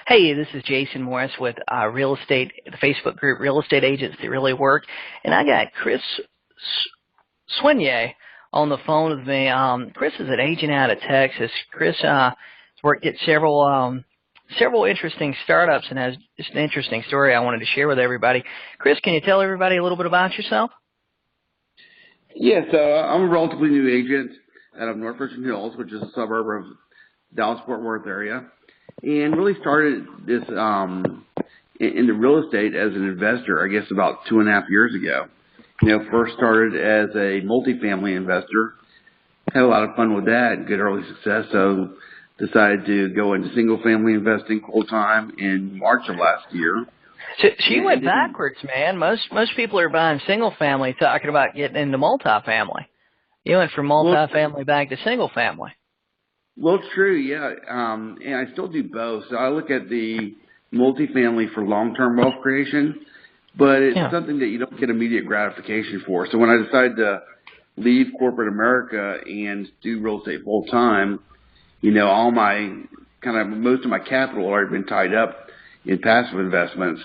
Hey, this is Jason Morris with Real Estate, the Facebook group Real Estate Agents That Really Work, and I got Chris Soignier on the phone with me. Chris is an agent out of Texas. Chris worked at several interesting startups and has just an interesting story I wanted to share with everybody. Chris, can you tell everybody a little bit about yourself? Yes, I'm a relatively new agent out of North Richmond Hills, which is a suburb of Dallas-Fort Worth area, and really started this into real estate as an investor, I guess, about 2.5 years ago. First started as a multifamily investor, had a lot of fun with that, good early success, so decided to go into single-family investing full-time in March of last year. So you went backwards, man. Most people are buying single family, talking about getting into multifamily. You went from multifamily back to single family. Well, it's true, yeah. And I still do both. So I look at the multifamily for long-term wealth creation, but it's something that you don't get immediate gratification for. So when I decided to leave corporate America and do real estate full-time, all most of my capital had already been tied up in passive investments.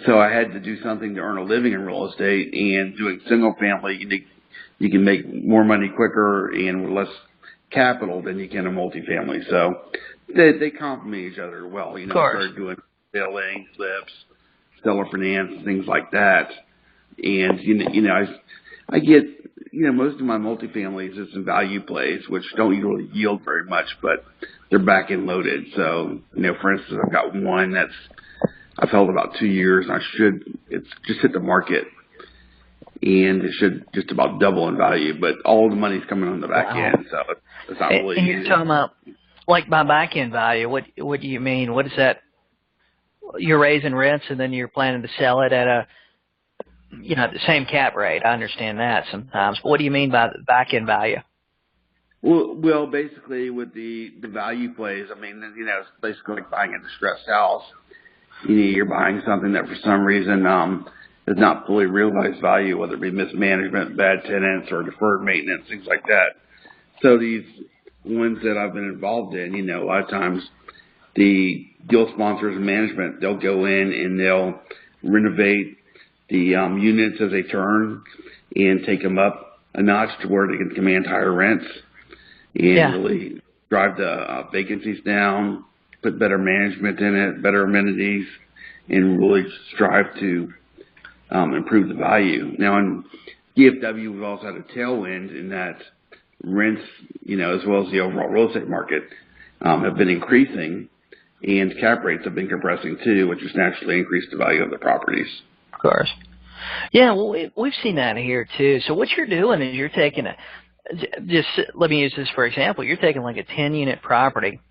So I had to do something to earn a living in real estate, and doing single family, you can make more money quicker and with less capital than you can in multifamily. So they complement each other well. I started doing selling, flips, seller finance, things like that. And, I get, most of my multifamilies is some value plays, which don't really yield very much, but they're back end loaded. So, for instance, I've got one I've held about 2 years, and it's just hit the market, and it should just about double in value, but all the money's coming on the back end, so it's not really. And you're talking about, like, by back end value, what do you mean? What is that? You're raising rents, and then you're planning to sell it at the same cap rate. I understand that sometimes, but what do you mean by the back end value? Well, basically with the value plays, it's basically like buying a distressed house. You're buying something that for some reason is not fully realized value, whether it be mismanagement, bad tenants, or deferred maintenance, things like that. So these ones that I've been involved in, a lot of times the deal sponsors and management, they'll go in and they'll renovate the units as they turn and take them up a notch to where they can command higher rents and really drive the vacancies down, put better management in it, better amenities, and really strive to improve the value. Now, in DFW, we've also had a tailwind in that rents, as well as the overall real estate market, have been increasing, and cap rates have been compressing too, which has naturally increased the value of the properties. Of course. Yeah, well, we've seen that here too. So what you're doing is you're taking let me use this for example, you're taking like a 10-unit property,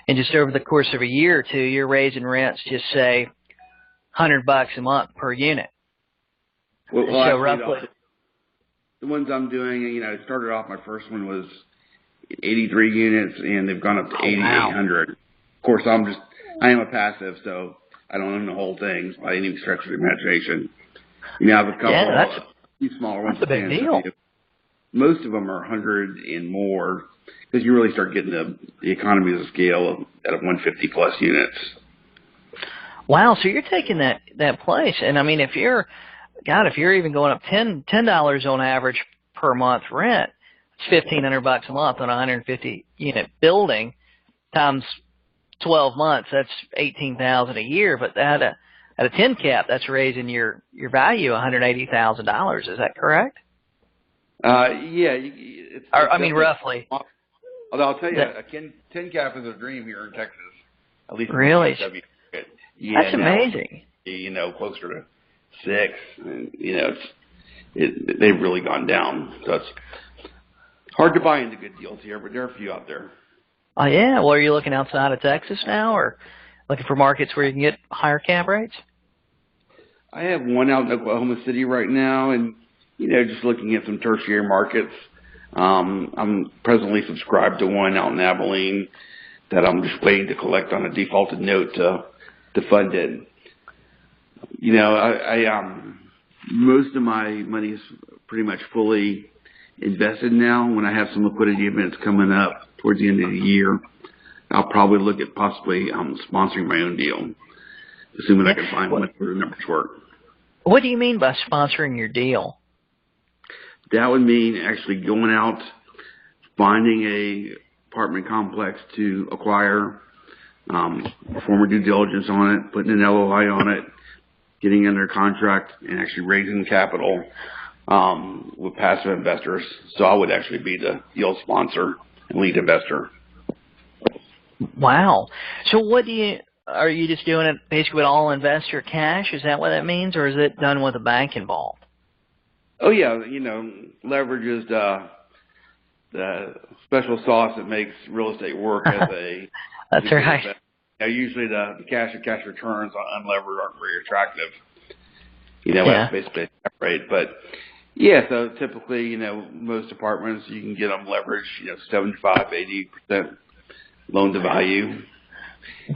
and just over the course of a year or two, you're raising rents, just say $100 a month per unit. Well, so roughly, the ones I'm doing, I started off, my first one was 83 units, and they've gone up to 8,800. Of course, I am a passive, so I don't own the whole thing by any stretch of the imagination. I have a couple few smaller ones. That's a big deal. Most of them are 100 and more, because you really start getting the economies of scale at 150 plus units. Wow, so you're taking that place, and if you're even going up $10 on average per month rent, it's $1,500 a month on a 150 unit building times 12 months. That's $18,000 a year, but at a 10 cap, that's raising your value $180,000. Is that correct? Yeah. Roughly. Although I'll tell you, a 10 cap is a dream here in Texas. At least really? Yeah, that's amazing. Closer to 6, and they've really gone down. So it's hard to buy into good deals here, but there are a few out there. Oh yeah. Well, are you looking outside of Texas now, or looking for markets where you can get higher cap rates? I have one out in Oklahoma City right now, and just looking at some tertiary markets. I'm presently subscribed to one out in Abilene that I'm just waiting to collect on a defaulted note to fund it. Most of my money is pretty much fully invested now. When I have some liquidity events coming up towards the end of the year, I'll probably look at possibly sponsoring my own deal, assuming I can find much where the numbers work. What do you mean by sponsoring your deal? That would mean actually going out, finding a apartment complex to acquire, performing due diligence on it, putting an LOI on it, getting under contract, and actually raising capital with passive investors. So I would actually be the deal sponsor and lead investor. Wow. So are you just doing it basically with all investor cash? Is that what that means, or is it done with a bank involved? Oh yeah, leverage is the special sauce that makes real estate work as a That's right. Usually the cash and cash returns on unlevered aren't very attractive. Yeah. That's basically a cap rate. But yeah, so typically, most apartments you can get them leverage, 75-80% loan to value.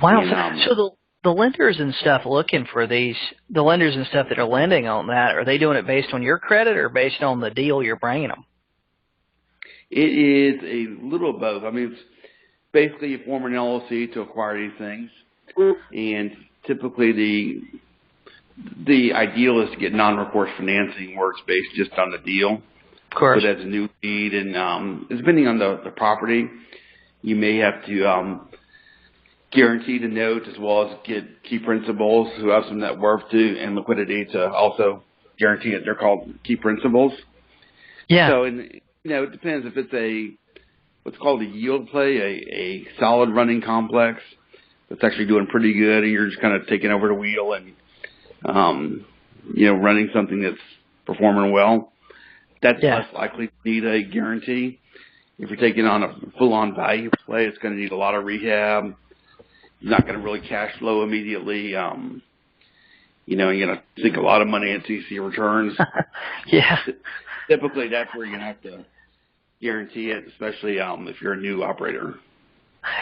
Wow. And, so the lenders and stuff looking for the lenders and stuff that are lending on that, are they doing it based on your credit or based on the deal you're bringing them? it is a little of both. I mean, it's basically you form an LLC to acquire these things, and typically the ideal is to get non-recourse financing where it's based just on the deal. Of course. So that's a new lead, and depending on the property, you may have to guarantee the note as well as get key principals who have some net worth to and liquidity to also guarantee it. They're called key principals. Yeah. So, it depends if it's what's called a yield play, a solid running complex that's actually doing pretty good, and you're just kind of taking over the wheel and running something that's performing well. That's less likely to need a guarantee. If you're taking on a full-on value play, it's going to need a lot of rehab. You're not going to really cash flow immediately. You're going to sink a lot of money into see returns. Yeah. Typically, that's where you're going to have to guarantee it, especially if you're a new operator.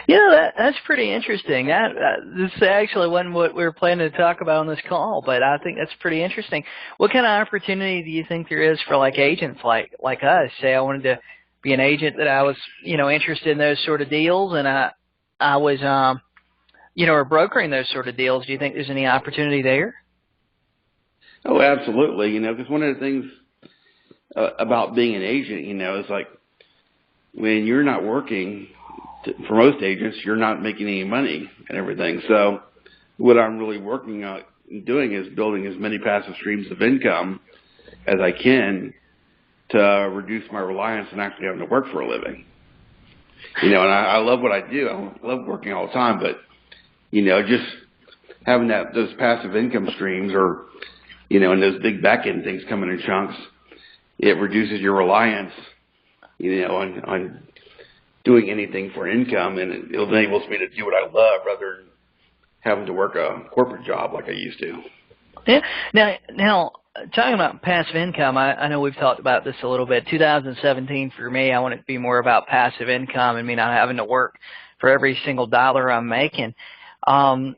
That's pretty interesting. This actually wasn't what we were planning to talk about on this call, but I think that's pretty interesting. What kind of opportunity do you think there is for like agents like us? Say I wanted to be an agent that I was, interested in those sort of deals, and I was, or brokering those sort of deals. Do you think there's any opportunity there? Oh, absolutely. Because one of the things about being an agent, is like when you're not working, for most agents, you're not making any money and everything. So what I'm really working on doing is building as many passive streams of income as I can to reduce my reliance on actually having to work for a living. And I love what I do. I love working all the time, but, just having those passive income streams or, and those big back-end things coming in chunks, it reduces your reliance, on doing anything for income, and it enables me to do what I love rather than having to work a corporate job like I used to. Yeah. Now, talking about passive income, I know we've talked about this a little bit. 2017 for me, I want it to be more about passive income and me not having to work for every single dollar I'm making. And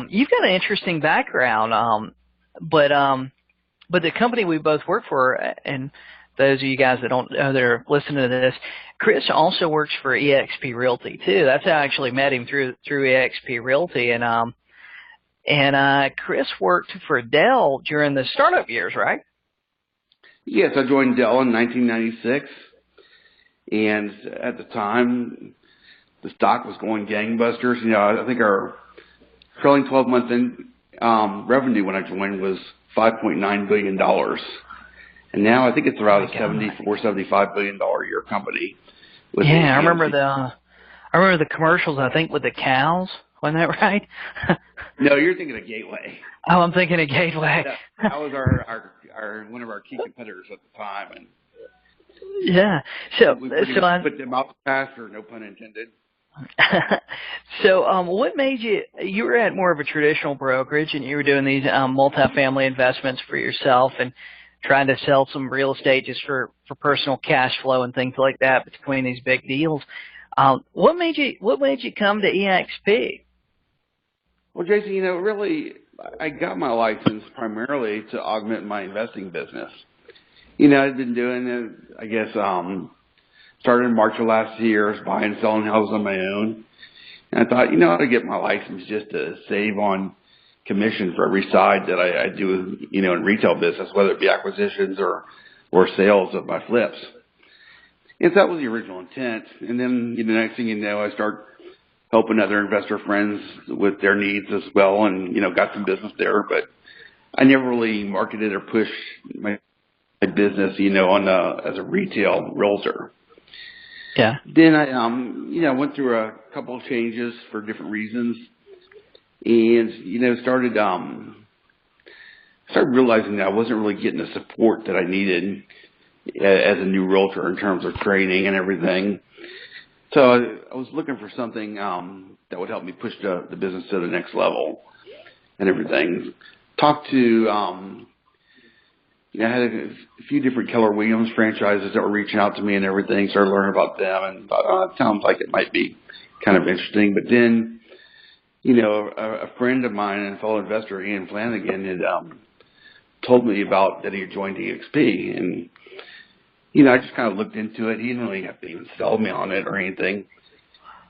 you've got an interesting background, but the company we both work for, and those of you guys that don't know that are listening to this, Chris also works for eXp Realty too. That's how I actually met him through eXp Realty, and Chris worked for Dell during the startup years, right? Yes, I joined Dell in 1996, and at the time, the stock was going gangbusters. I think our trailing 12-month revenue when I joined was $5.9 billion. And now I think it's around a $74-75 billion a year company. Yeah, I remember the commercials, I think, with the cows. Wasn't that right? No, you're thinking of Gateway. Oh, I'm thinking of Gateway. That was our one of our key competitors at the time. And yeah. we put them out the pasture, no pun intended. So, what made you were at more of a traditional brokerage, and you were doing these multifamily investments for yourself and trying to sell some real estate just for personal cash flow and things like that between these big deals. What made you come to eXp? Well, Jason, really, I got my license primarily to augment my investing business. I've been doing it, I guess, started in March of last year. I was buying and selling houses on my own. And I thought, I ought to get my license just to save on commission for every side that I do, in retail business, whether it be acquisitions or sales of my flips. And so that was the original intent. And then, the next thing you know, I start helping other investor friends with their needs as well, and, got some business there. But I never really marketed or pushed my business, as a retail realtor. Yeah. Then I went through a couple of changes for different reasons, and started realizing that I wasn't really getting the support that I needed as a new realtor in terms of training and everything. So I was looking for something that would help me push the business to the next level and everything. Talked to I had a few different Keller Williams franchises that were reaching out to me and everything. Started learning about them and thought, it sounds like it might be kind of interesting. But then, a friend of mine and a fellow investor, Ian Flanagan, had told me about that he had joined EXP. And, I just kind of looked into it. He didn't really have to even sell me on it or anything.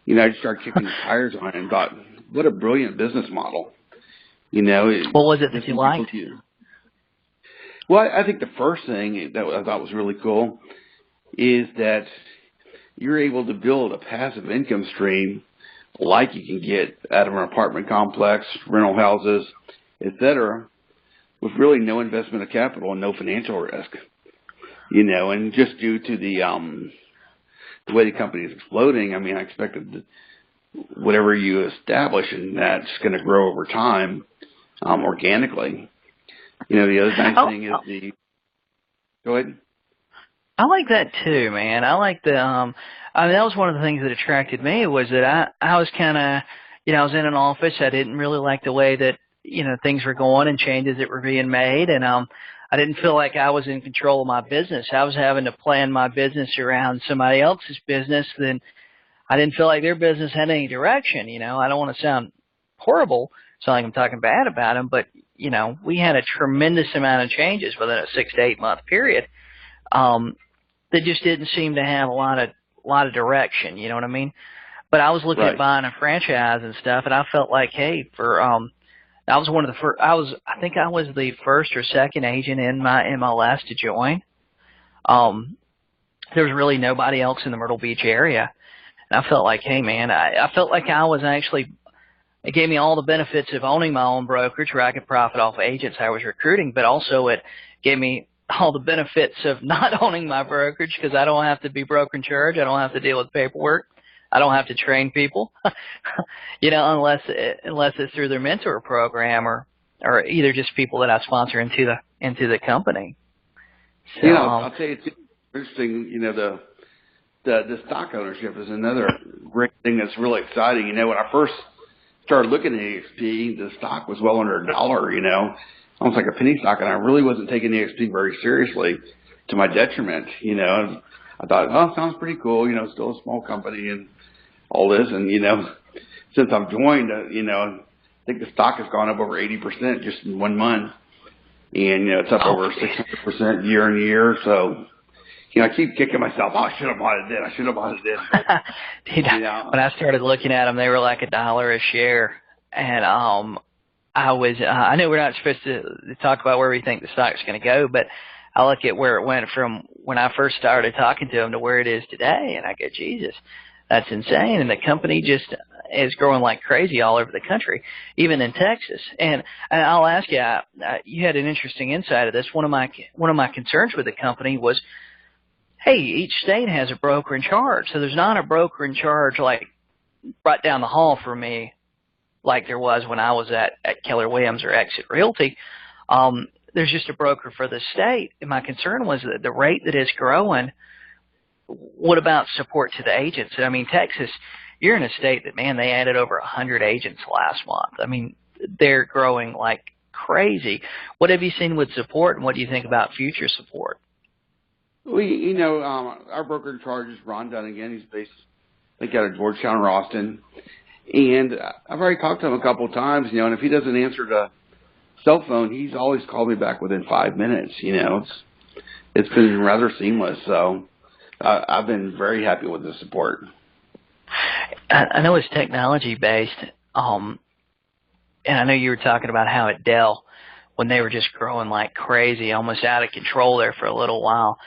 I just started kicking the tires on it and thought, what a brilliant business model. What was it that you liked? Well, I think the first thing that I thought was really cool is that you're able to build a passive income stream like you can get out of an apartment complex, rental houses, et cetera, with really no investment of capital and no financial risk. And just due to the way the company is exploding, I expected that whatever you establish in that's going to grow over time organically. The other nice thing is go ahead. I like that too, man. I like that was one of the things that attracted me was that I was kind of, I was in an office. I didn't really like the way that, things were going and changes that were being made. And, I didn't feel like I was in control of my business. I was having to plan my business around somebody else's business. Then I didn't feel like their business had any direction. I don't want to sound horrible, sound like I'm talking bad about them, but we had a tremendous amount of changes within a 6 to 8 month period that just didn't seem to have a lot of direction. You know what I mean? But I was looking at buying a franchise and stuff, and I felt like, hey, I was one of the first. I think I was the first or second agent in my MLS to join. There was really nobody else in the Myrtle Beach area, and I felt like, hey, man, I felt like I was actually. It gave me all the benefits of owning my own brokerage where I could profit off agents I was recruiting, but also it gave me all the benefits of not owning my brokerage because I don't have to be broker in charge. I don't have to deal with paperwork. I don't have to train people, unless it's through their mentor program or either just people that I sponsor into the company. So, I'll tell you, it's interesting, the stock ownership is another great thing that's really exciting. When I first started looking at EXP, the stock was well under $1, almost like a penny stock, and I really wasn't taking EXP very seriously to my detriment. I thought, sounds pretty cool, still a small company and all this. And, since I've joined, I think the stock has gone up over 80% just in 1 month. And, it's up over 600% year on year. So, I keep kicking myself. I should have bought it then. I should have bought it then. Dude, when I started looking at them, they were like $1 a share. And I know we're not supposed to talk about where we think the stock's going to go, but I look at where it went from when I first started talking to them to where it is today, and I go, Jesus, that's insane. And the company just is growing like crazy all over the country, even in Texas. And I'll ask you, you had an interesting insight of this. One of my concerns with the company was, hey, each state has a broker in charge. So there's not a broker in charge like right down the hall for me like there was when I was at Keller Williams or Exit Realty. There's just a broker for the state. And my concern was that the rate that it's growing, what about support to the agents? Texas, you're in a state that, man, they added over 100 agents last month. They're growing like crazy. What have you seen with support, and what do you think about future support? Well, our broker in charge is Ron Dunnigan. He's based, I think, out of Georgetown or Austin. And I've already talked to him a couple of times, and if he doesn't answer the cell phone, he's always called me back within 5 minutes. It's been rather seamless. So I've been very happy with the support. I know it's technology based, and I know you were talking about how at Dell, when they were just growing like crazy, almost out of control there for a little while.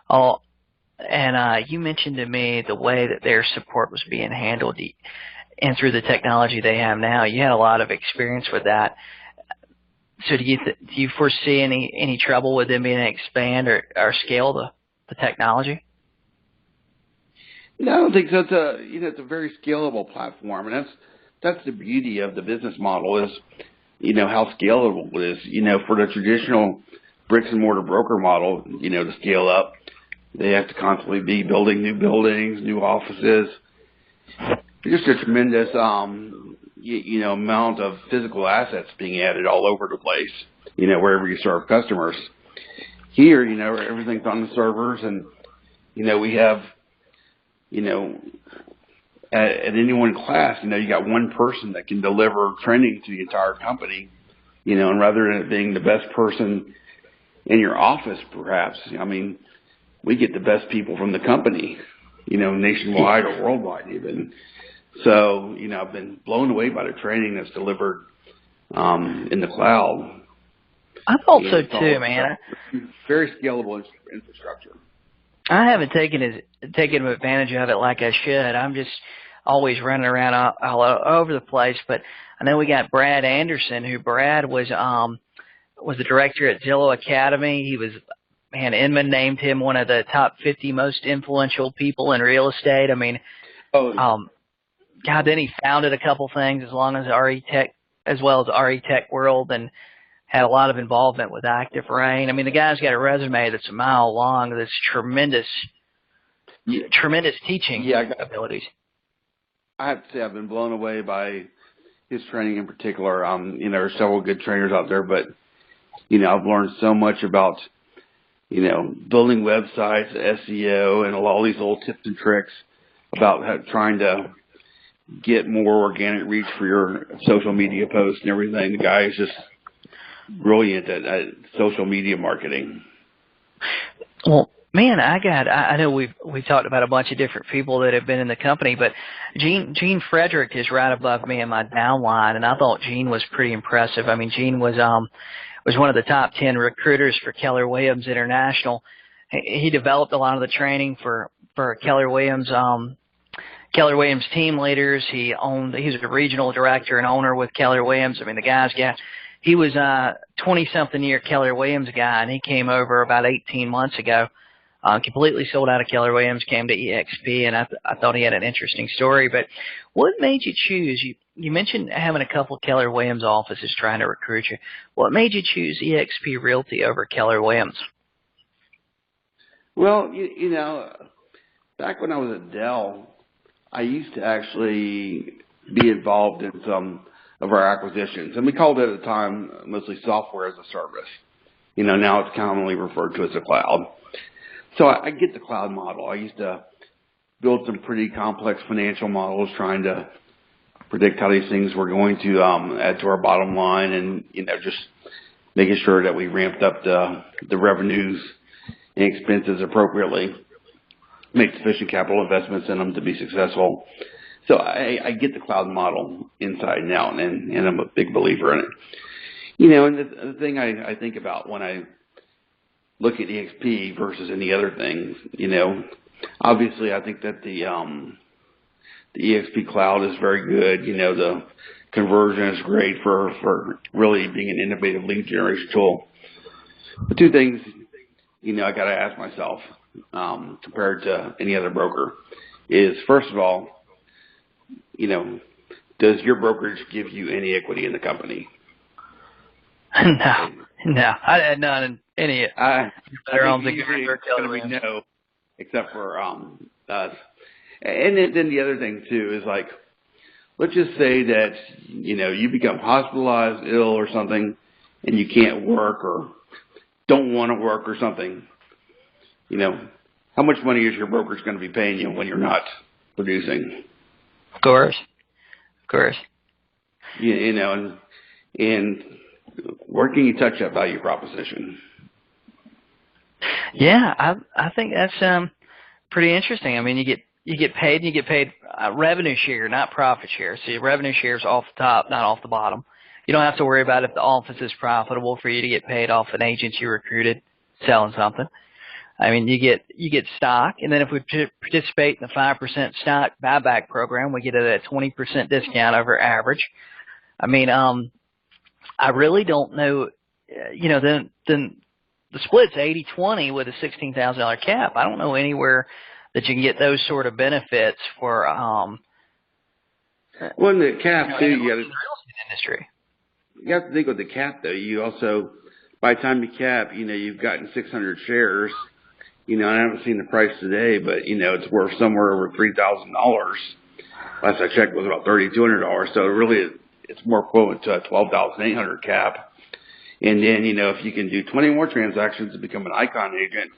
Oh, and you mentioned to me the way that their support was being handled, and through the technology they have now, you had a lot of experience with that. So do you foresee any trouble with them being able to expand or scale the technology? No, I don't think so. It's a very scalable platform, and that's the beauty of the business model is, how scalable it is. For the traditional bricks and mortar broker model, to scale up, they have to constantly be building new buildings, new offices. Just a tremendous, amount of physical assets being added all over the place, wherever you serve customers. Here, everything's on the servers, and, we have, at any one class, you got one person that can deliver training to the entire company, and rather than it being the best person in your office, perhaps, we get the best people from the company, nationwide or worldwide even. So, I've been blown away by the training that's delivered in the cloud. I thought so too, man. Very scalable infrastructure. I haven't taken advantage of it like I should. I'm just always running around all over the place. But I know we got Brad Anderson, who Brad was the director at Zillow Academy. He was, man, Inman named him one of the top 50 most influential people in real estate. I mean, God, then he founded a couple things as well as RE Tech World, and had a lot of involvement with Active Rain. I mean, the guy's got a resume that's a mile long. That's tremendous teaching abilities. I have to say I've been blown away by his training in particular. There are several good trainers out there, but, I've learned so much about, building websites, SEO, and all these little tips and tricks about trying to get more organic reach for your social media posts and everything. The guy is just brilliant at social media marketing. Well, man, I know we've talked about a bunch of different people that have been in the company, but Gene Frederick is right above me in my downline, and I thought Gene was pretty impressive. I mean, Gene was one of the top 10 recruiters for Keller Williams International. He developed a lot of the training for Keller Williams team leaders. He's a regional director and owner with Keller Williams. I mean, he was a 20-something year Keller Williams guy, and he came over about 18 months ago, completely sold out of Keller Williams, came to EXP, and I thought he had an interesting story. But what made you choose? You mentioned having a couple Keller Williams offices trying to recruit you. What made you choose EXP Realty over Keller Williams? Well, back when I was at Dell, I used to actually be involved in some of our acquisitions, and we called it at the time mostly software as a service. Now it's commonly referred to as a cloud. So I get the cloud model. I used to build some pretty complex financial models trying to predict how these things were going to add to our bottom line, and just making sure that we ramped up the revenues and expenses appropriately, make sufficient capital investments in them to be successful. So I get the cloud model inside and out, and I'm a big believer in it. And the thing I think about when I look at EXP versus any other things, obviously I think that the EXP cloud is very good. The conversion is great for really being an innovative lead generation tool. The two things, I got to ask myself, compared to any other broker, is first of all, does your brokerage give you any equity in the company? No, I had none in any. I think usually it's going to be no, except for us. And then the other thing too is, like, let's just say that you become hospitalized, ill, or something, and you can't work or don't want to work or something. How much money is your brokerage going to be paying you when you're not producing? Of course. And where can you touch that value proposition? Yeah, I think that's pretty interesting. I mean, you get paid revenue share, not profit share. So your revenue share is off the top, not off the bottom. You don't have to worry about if the office is profitable for you to get paid off an agent you recruited selling something. I mean, you get stock, and then if we participate in the 5% stock buyback program, we get it at a 20% discount over average. I mean, I really don't know. Then the split's 80-20 with a $16,000 cap. I don't know anywhere that you can get those sort of benefits for. Well, in the cap too, in the real estate industry. You have to think with the cap though. You also, by the time you cap, you've gotten 600 shares. And I haven't seen the price today, but it's worth somewhere over $3,000. Last I checked, it was about $3,200. So really, it's more equivalent to a $12,800 cap. And then, if you can do 20 more transactions to become an Icon agent,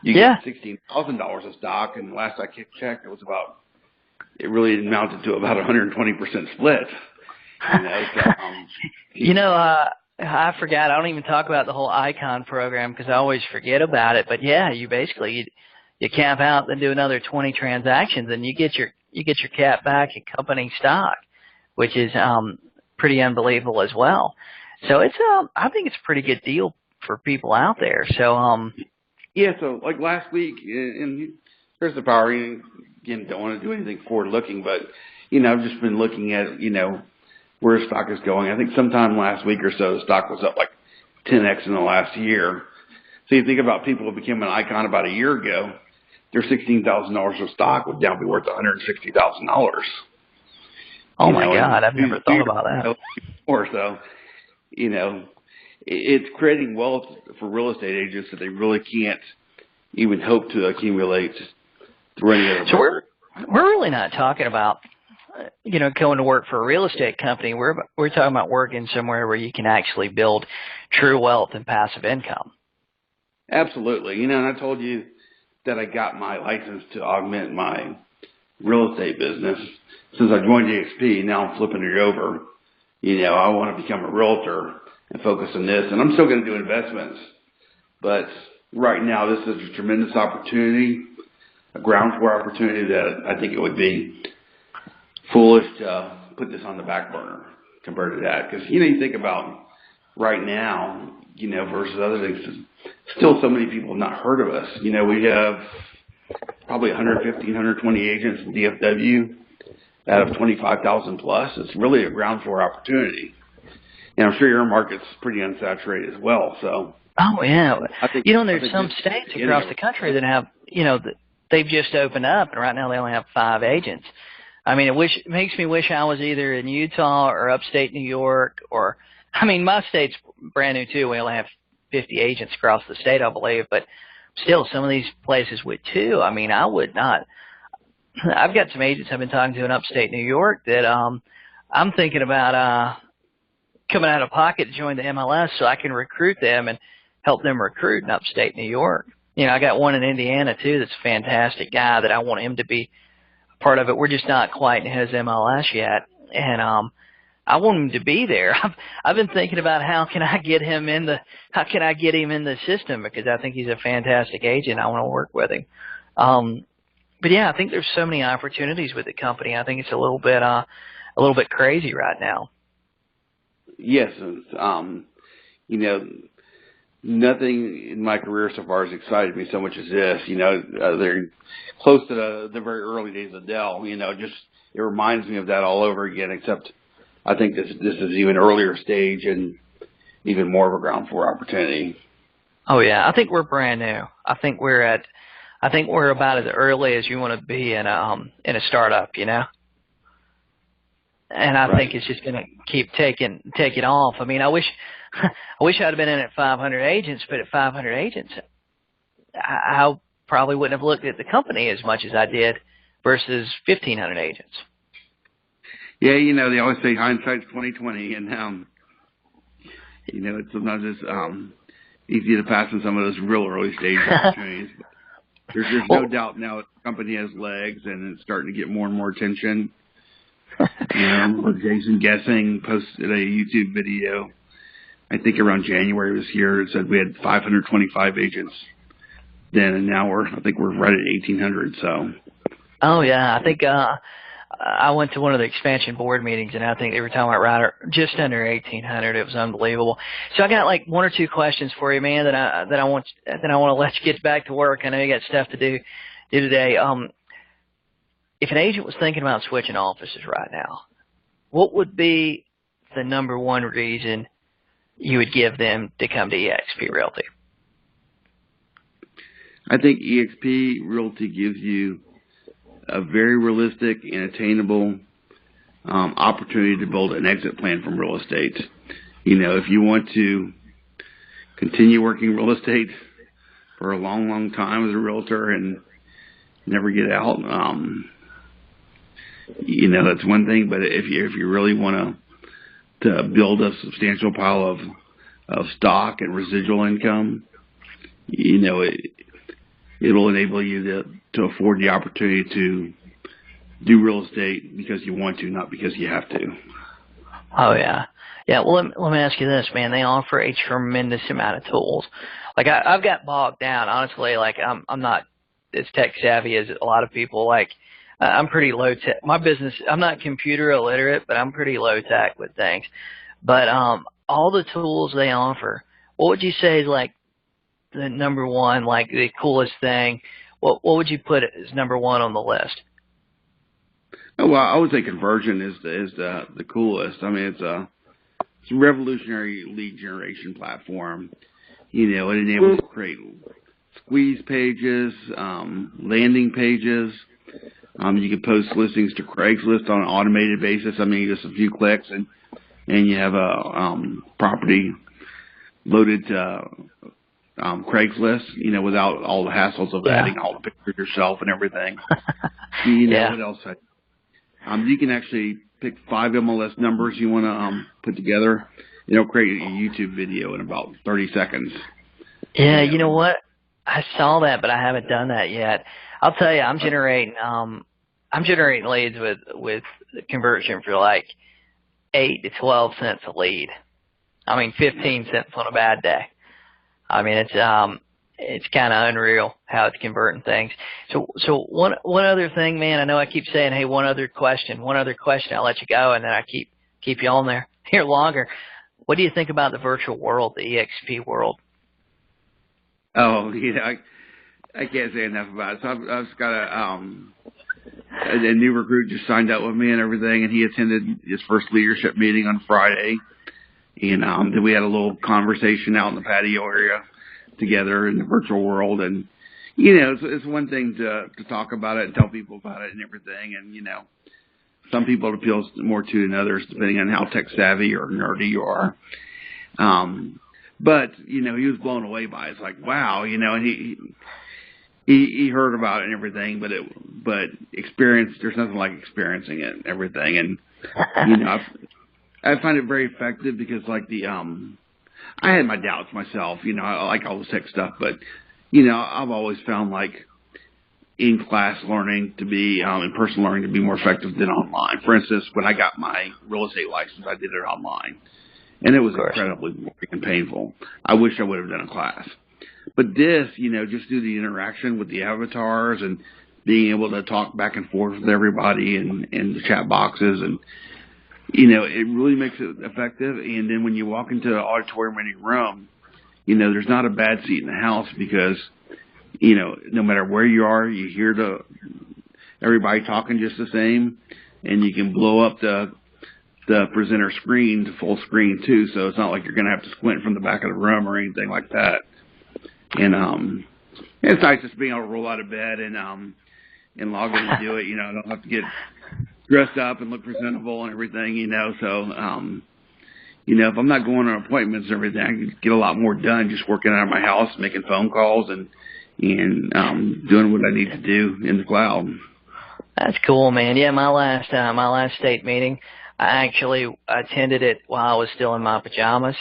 you get $16,000 of stock. And last I checked, it really amounted to about 120% split. I forgot. I don't even talk about the whole Icon program because I always forget about it. But yeah, you basically you cap out and do another 20 transactions, and you get your cap back in company stock, which is pretty unbelievable as well. So it's I think it's a pretty good deal for people out there. So so like last week, and here's the power. Again, don't want to do anything forward looking, but I've just been looking at where the stock is going. I think sometime last week or so, the stock was up like 10x in the last year. So you think about people who became an Icon about a year ago, their $16,000 of stock would now be worth $160,000. Oh my God, I've never thought about that. Or so, it's creating wealth for real estate agents that they really can't even hope to accumulate through any other. So we're really not talking about going to work for a real estate company. We're talking about working somewhere where you can actually build true wealth and passive income. Absolutely. And I told you that I got my license to augment my real estate business. Since I joined EXP, now I'm flipping it over. I want to become a realtor and focus on this. And I'm still going to do investments. But right now, this is a tremendous opportunity, a ground floor opportunity that I think it would be foolish to put this on the back burner compared to that. Because, you think about right now, versus other things, still so many people have not heard of us. We have probably 115, 120 agents in DFW out of 25,000 plus. It's really a ground floor opportunity. And I'm sure your market's pretty unsaturated as well. So. Oh, yeah. There's some states across the country that have, they've just opened up, and right now they only have 5 agents. I mean, it makes me wish I was either in Utah or upstate New York my state's brand new too. We only have 50 agents across the state, I believe, but still some of these places with 2. I mean, I would not. I've got some agents I've been talking to in upstate New York that I'm thinking about coming out of pocket to join the MLS so I can recruit them and help them recruit in upstate New York. I got one in Indiana too that's a fantastic guy that I want him to be part of it. We're just not quite in his MLS yet, and I want him to be there. I've been thinking about how can I get him in the system because I think he's a fantastic agent. I want to work with him. But yeah, I think there's so many opportunities with the company. I think it's a little bit crazy right now. Yes, nothing in my career so far has excited me so much as this. They're close to the very early days of Dell. It reminds me of that all over again, except I think this is even earlier stage and even more of a ground floor opportunity. Oh yeah, I think we're brand new. I think we're about as early as you want to be in a startup, And I think it's just going to keep taking off. I mean, I wish I'd have been in at 500 agents, but at 500 agents, I probably wouldn't have looked at the company as much as I did versus 1,500 agents. Yeah, they always say hindsight's 20/20, and it's sometimes it's easy to pass on some of those real early stage opportunities. But there's no doubt now the company has legs and it's starting to get more and more attention. Jason Guessing posted a YouTube video, I think around January this year. It said we had 525 agents then, and now I think we're right at 1,800. So. Oh yeah, I think I went to one of the expansion board meetings, and I think they were talking about right just under 1,800. It was unbelievable. So I got like one or two questions for you, man, that I want to let you get back to work. I know you got stuff to do today. If an agent was thinking about switching offices right now, what would be the number one reason you would give them to come to eXp Realty? I think eXp Realty gives you a very realistic and attainable opportunity to build an exit plan from real estate. If you want to continue working real estate for a long, long time as a realtor and never get out, that's one thing. But if you really want to build a substantial pile of stock and residual income, it'll enable you to afford the opportunity to do real estate because you want to, not because you have to. Oh yeah. Yeah, well, let me ask you this, man. They offer a tremendous amount of tools. Like I've got bogged down, honestly. Like I'm not as tech savvy as a lot of people. Like I'm pretty low tech. My business, I'm not computer illiterate, but I'm pretty low tech with things. But all the tools they offer, what would you say is like the number one, like the coolest thing? What would you put as number one on the list? Oh, well, I would say conversion is the coolest. I mean, it's a revolutionary lead generation platform. It enables you to create squeeze pages, landing pages. You can post listings to Craigslist on an automated basis. I mean, just a few clicks and you have a property loaded to Craigslist, without all the hassles of adding all the pictures yourself and everything. What else? You can actually pick 5 MLS numbers you want to put together. It'll create a YouTube video in about 30 seconds. Yeah, you know what? I saw that, but I haven't done that yet. I'll tell you, I'm generating leads with conversion for like 8 to 12 cents a lead. I mean, 15 cents on a bad day. I mean, it's kind of unreal how it's converting things. So one other thing, man. I know I keep saying, hey, one other question. I'll let you go, and then I keep you on there here longer. What do you think about the virtual world, the EXP world? Oh, I can't say enough about it. So I've just got a new recruit just signed up with me and everything, and he attended his first leadership meeting on Friday. And then we had a little conversation out in the patio area together in the virtual world. And, it's one thing to talk about it and tell people about it and everything. And, some people it appeals more to than others, depending on how tech savvy or nerdy you are. But, he was blown away by it. It's like, wow, and he heard about it and everything, but experience, there's nothing like experiencing it and everything. And, I find it very effective because like I had my doubts myself, I like all the tech stuff, but, I've always found like in-class learning to be, in-person learning to be more effective than online. For instance, when I got my real estate license, I did it online. And it was incredibly boring and painful. I wish I would have done a class. But this, just through the interaction with the avatars and being able to talk back and forth with everybody and the chat boxes and, it really makes it effective. And then when you walk into the auditorium in your room, there's not a bad seat in the house because, no matter where you are, you hear everybody talking just the same, and you can blow up the presenter screen to full screen too, so it's not like you're going to have to squint from the back of the room or anything like that. And it's nice just being able to roll out of bed and log in and do it. I don't have to get dressed up and look presentable and everything. So if I'm not going on appointments and everything, I can get a lot more done just working out of my house, making phone calls and doing what I need to do in the cloud. That's cool, man. Yeah, my last state meeting, I actually attended it while I was still in my pajamas.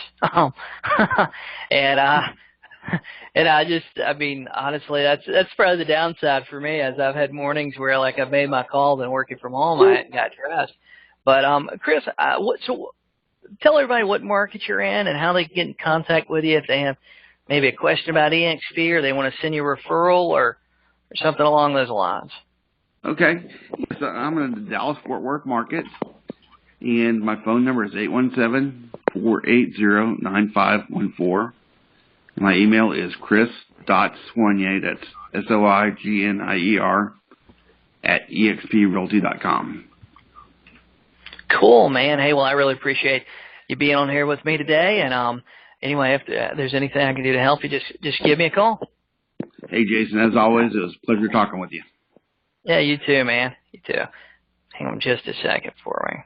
And I mean, honestly, that's probably the downside for me, as I've had mornings where like I've made my calls and working from home, I hadn't got dressed. But Chris, so tell everybody what market you're in and how they can get in contact with you if they have maybe a question about EXP, or they want to send you a referral or something along those lines. Okay. So I'm in the Dallas-Fort Worth market, and my phone number is 817-480-9514. My email is chris.soignier, that's SOIGNIER, @exprealty.com. Cool, man. Hey, well, I really appreciate you being on here with me today. And anyway, if there's anything I can do to help you, just give me a call. Hey, Jason, as always, it was a pleasure talking with you. Yeah, you too, man. You too. Hang on just a second for me.